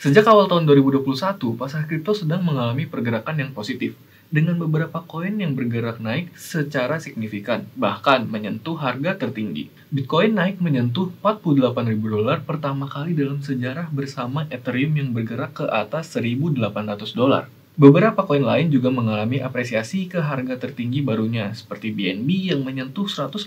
Sejak awal tahun 2021, pasar kripto sedang mengalami pergerakan yang positif, dengan beberapa koin yang bergerak naik secara signifikan, bahkan menyentuh harga tertinggi. Bitcoin naik menyentuh $48.000 pertama kali dalam sejarah bersama Ethereum yang bergerak ke atas $1.800. Beberapa koin lain juga mengalami apresiasi ke harga tertinggi barunya, seperti BNB yang menyentuh $150,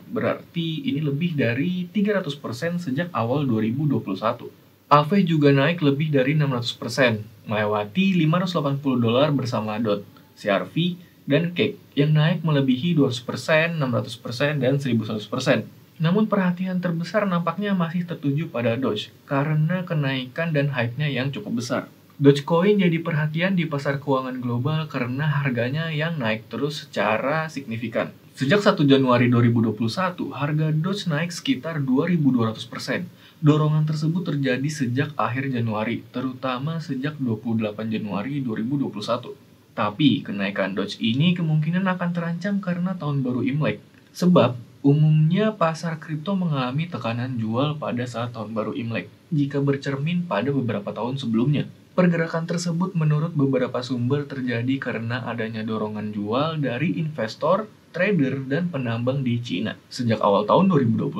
berarti ini lebih dari 300% sejak awal 2021. Aave juga naik lebih dari 600%, melewati $580 bersama DOT, CRV, dan Cake yang naik melebihi 200%, 600%, dan 1100%. Namun perhatian terbesar nampaknya masih tertuju pada Doge karena kenaikan dan hype-nya yang cukup besar. Dogecoin jadi perhatian di pasar keuangan global karena harganya yang naik terus secara signifikan. Sejak 1 Januari 2021, harga Doge naik sekitar 2.200%. Dorongan tersebut terjadi sejak akhir Januari, terutama sejak 28 Januari 2021. Tapi, kenaikan Doge ini kemungkinan akan terancam karena tahun baru Imlek. Sebab, umumnya pasar kripto mengalami tekanan jual pada saat tahun baru Imlek, jika bercermin pada beberapa tahun sebelumnya. Pergerakan tersebut menurut beberapa sumber terjadi karena adanya dorongan jual dari investor, trader, dan penambang di Cina. Sejak awal tahun 2021,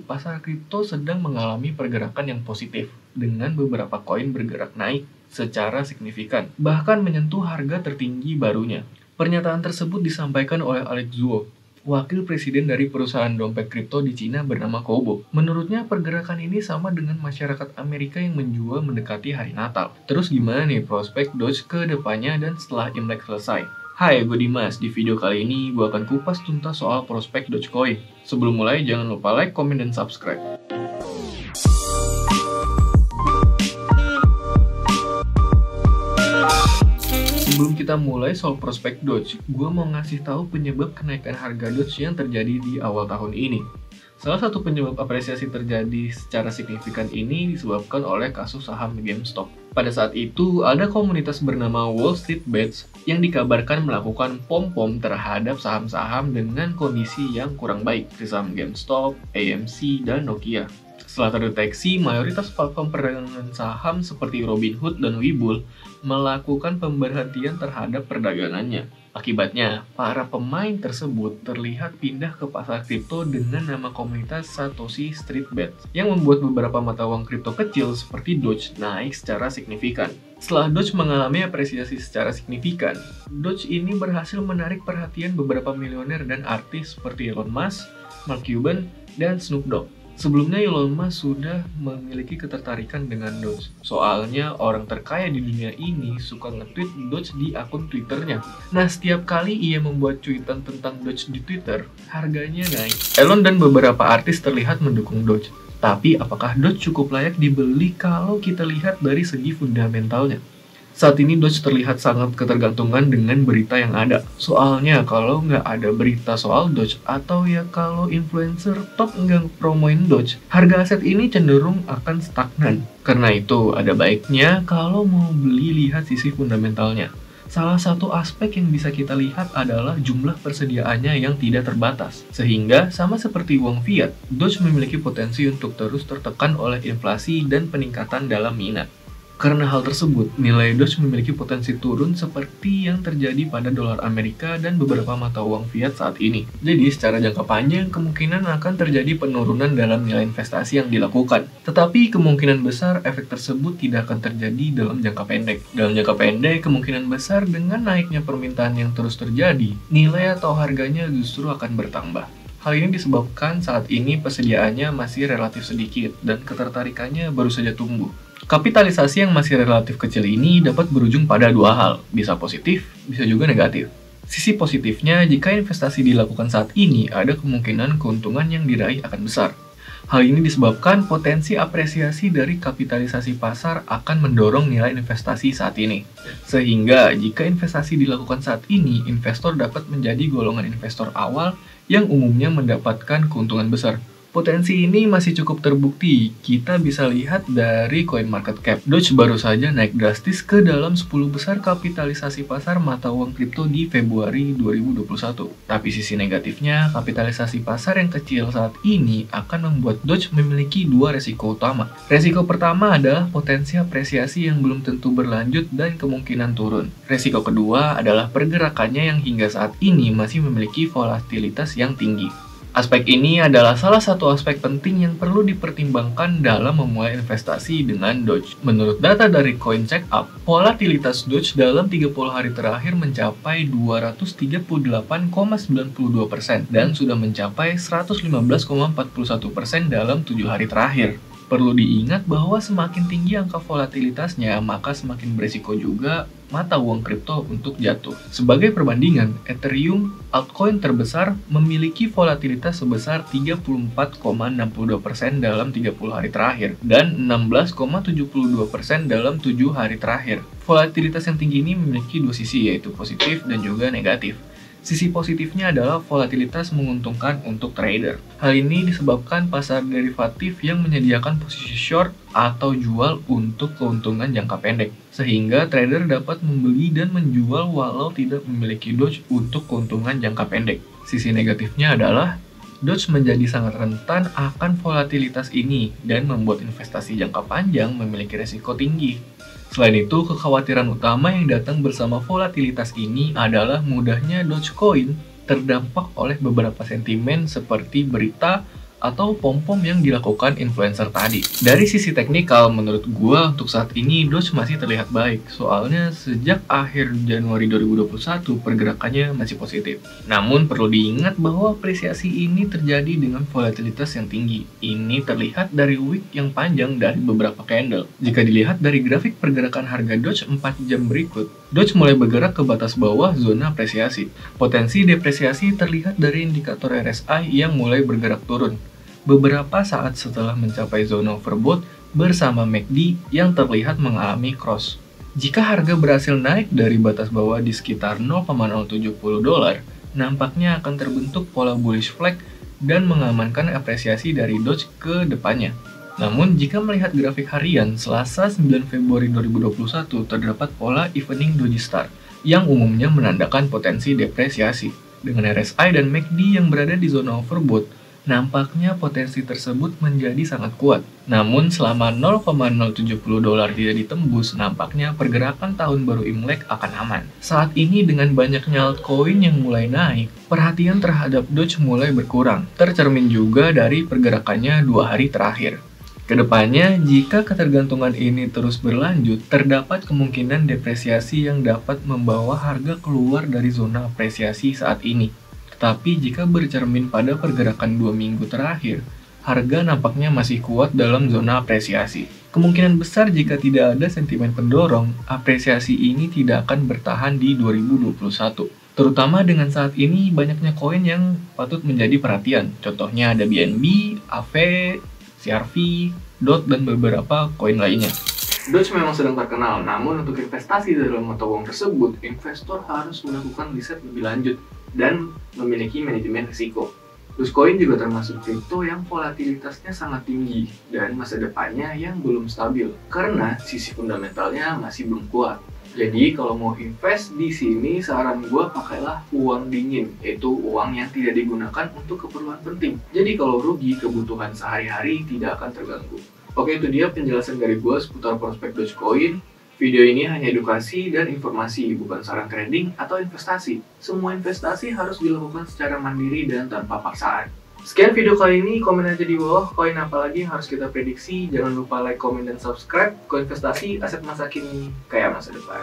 pasar kripto sedang mengalami pergerakan yang positif, dengan beberapa koin bergerak naik secara signifikan, bahkan menyentuh harga tertinggi barunya. Pernyataan tersebut disampaikan oleh Alex Zuo, wakil presiden dari perusahaan dompet kripto di Cina bernama Kobo. Menurutnya, pergerakan ini sama dengan masyarakat Amerika yang menjual mendekati hari Natal. Terus gimana nih prospek Doge ke depannya dan setelah Imlek selesai? Hai, gue Dimas. Di video kali ini, gue akan kupas tuntas soal prospek Dogecoin. Sebelum mulai, jangan lupa like, komen, dan subscribe. Sebelum kita mulai soal prospek Doge, gue mau ngasih tahu penyebab kenaikan harga Doge yang terjadi di awal tahun ini. Salah satu penyebab apresiasi terjadi secara signifikan ini disebabkan oleh kasus saham GameStop. Pada saat itu, ada komunitas bernama Wall Street Bets yang dikabarkan melakukan pom-pom terhadap saham-saham dengan kondisi yang kurang baik, seperti saham GameStop, AMC, dan Nokia. Setelah terdeteksi, mayoritas platform perdagangan saham seperti Robinhood dan Webull melakukan pemberhentian terhadap perdagangannya. Akibatnya, para pemain tersebut terlihat pindah ke pasar kripto dengan nama komunitas Satoshi Street Bets, yang membuat beberapa mata uang kripto kecil seperti Doge naik secara signifikan. Setelah Doge mengalami apresiasi secara signifikan, Doge ini berhasil menarik perhatian beberapa miliuner dan artis seperti Elon Musk, Mark Cuban, dan Snoop Dogg. Sebelumnya Elon Musk sudah memiliki ketertarikan dengan Doge. Soalnya orang terkaya di dunia ini suka nge-tweet Doge di akun Twitternya. Nah, setiap kali ia membuat cuitan tentang Doge di Twitter, harganya naik. Elon dan beberapa artis terlihat mendukung Doge. Tapi apakah Doge cukup layak dibeli kalau kita lihat dari segi fundamentalnya? Saat ini Doge terlihat sangat ketergantungan dengan berita yang ada. Soalnya kalau nggak ada berita soal Doge atau ya kalau influencer top nggak promoin Doge, harga aset ini cenderung akan stagnan. Karena itu ada baiknya kalau mau beli lihat sisi fundamentalnya. Salah satu aspek yang bisa kita lihat adalah jumlah persediaannya yang tidak terbatas. Sehingga sama seperti uang fiat, Doge memiliki potensi untuk terus tertekan oleh inflasi dan peningkatan dalam minat. Karena hal tersebut, nilai Doge memiliki potensi turun seperti yang terjadi pada dolar Amerika dan beberapa mata uang fiat saat ini. Jadi, secara jangka panjang, kemungkinan akan terjadi penurunan dalam nilai investasi yang dilakukan. Tetapi, kemungkinan besar efek tersebut tidak akan terjadi dalam jangka pendek. Dalam jangka pendek, kemungkinan besar dengan naiknya permintaan yang terus terjadi, nilai atau harganya justru akan bertambah. Hal ini disebabkan saat ini persediaannya masih relatif sedikit dan ketertarikannya baru saja tumbuh. Kapitalisasi yang masih relatif kecil ini dapat berujung pada dua hal, bisa positif, bisa juga negatif. Sisi positifnya, jika investasi dilakukan saat ini, ada kemungkinan keuntungan yang diraih akan besar. Hal ini disebabkan potensi apresiasi dari kapitalisasi pasar akan mendorong nilai investasi saat ini. Sehingga, jika investasi dilakukan saat ini, investor dapat menjadi golongan investor awal yang umumnya mendapatkan keuntungan besar. Potensi ini masih cukup terbukti. Kita bisa lihat dari CoinMarketCap. Doge baru saja naik drastis ke dalam 10 besar kapitalisasi pasar mata uang kripto di Februari 2021. Tapi sisi negatifnya, kapitalisasi pasar yang kecil saat ini akan membuat Doge memiliki dua resiko utama. Resiko pertama adalah potensi apresiasi yang belum tentu berlanjut dan kemungkinan turun. Resiko kedua adalah pergerakannya yang hingga saat ini masih memiliki volatilitas yang tinggi. Aspek ini adalah salah satu aspek penting yang perlu dipertimbangkan dalam memulai investasi dengan Doge. Menurut data dari CoinCheckup, volatilitas Doge dalam 30 hari terakhir mencapai 238,92% dan sudah mencapai 115,41% dalam 7 hari terakhir. Perlu diingat bahwa semakin tinggi angka volatilitasnya, maka semakin berisiko juga mata uang kripto untuk jatuh. Sebagai perbandingan, Ethereum, altcoin terbesar, memiliki volatilitas sebesar 34,62% dalam 30 hari terakhir dan 16,72% dalam 7 hari terakhir. Volatilitas yang tinggi ini memiliki dua sisi, yaitu positif dan juga negatif. Sisi positifnya adalah volatilitas menguntungkan untuk trader. Hal ini disebabkan pasar derivatif yang menyediakan posisi short atau jual untuk keuntungan jangka pendek, sehingga trader dapat membeli dan menjual walau tidak memiliki Doge untuk keuntungan jangka pendek. Sisi negatifnya adalah Doge menjadi sangat rentan akan volatilitas ini dan membuat investasi jangka panjang memiliki risiko tinggi. Selain itu, kekhawatiran utama yang datang bersama volatilitas ini adalah mudahnya Dogecoin terdampak oleh beberapa sentimen seperti berita atau pom-pom yang dilakukan influencer tadi. Dari sisi teknikal, menurut gua untuk saat ini Doge masih terlihat baik, soalnya sejak akhir Januari 2021 pergerakannya masih positif. Namun perlu diingat bahwa apresiasi ini terjadi dengan volatilitas yang tinggi. Ini terlihat dari wick yang panjang dari beberapa candle. Jika dilihat dari grafik pergerakan harga Doge 4 jam berikut, Doge mulai bergerak ke batas bawah zona apresiasi. Potensi depresiasi terlihat dari indikator RSI yang mulai bergerak turun beberapa saat setelah mencapai zona overbought bersama MACD yang terlihat mengalami cross. Jika harga berhasil naik dari batas bawah di sekitar $0,070, nampaknya akan terbentuk pola bullish flag dan mengamankan apresiasi dari Doge ke depannya. Namun, jika melihat grafik harian, Selasa 9 Februari 2021 terdapat pola evening doji star yang umumnya menandakan potensi depresiasi. Dengan RSI dan MACD yang berada di zona overbought, nampaknya potensi tersebut menjadi sangat kuat. Namun selama $0,070 tidak ditembus, nampaknya pergerakan tahun baru Imlek akan aman. Saat ini dengan banyaknya altcoin yang mulai naik, perhatian terhadap Doge mulai berkurang. Tercermin juga dari pergerakannya 2 hari terakhir. Kedepannya, jika ketergantungan ini terus berlanjut, terdapat kemungkinan depresiasi yang dapat membawa harga keluar dari zona apresiasi saat ini. Tapi jika bercermin pada pergerakan 2 minggu terakhir, harga nampaknya masih kuat dalam zona apresiasi. Kemungkinan besar jika tidak ada sentimen pendorong, apresiasi ini tidak akan bertahan di 2021. Terutama dengan saat ini banyaknya koin yang patut menjadi perhatian. Contohnya ada BNB, AV, CRV, DOT, dan beberapa koin lainnya. Doge memang sedang terkenal, namun untuk investasi dalam mata uang tersebut, investor harus melakukan riset lebih lanjut dan memiliki manajemen risiko. Dogecoin juga termasuk kripto yang volatilitasnya sangat tinggi dan masa depannya yang belum stabil karena sisi fundamentalnya masih belum kuat. Jadi kalau mau invest di sini, saran gue pakailah uang dingin, yaitu uang yang tidak digunakan untuk keperluan penting. Jadi kalau rugi, kebutuhan sehari-hari tidak akan terganggu. Oke, itu dia penjelasan dari gue seputar prospek Dogecoin. Video ini hanya edukasi dan informasi, bukan saran trading atau investasi. Semua investasi harus dilakukan secara mandiri dan tanpa paksaan. Sekian video kali ini, komen aja di bawah koin apa lagi yang harus kita prediksi. Jangan lupa like, komen, dan subscribe. Koinvestasi, aset masa kini, kayak masa depan.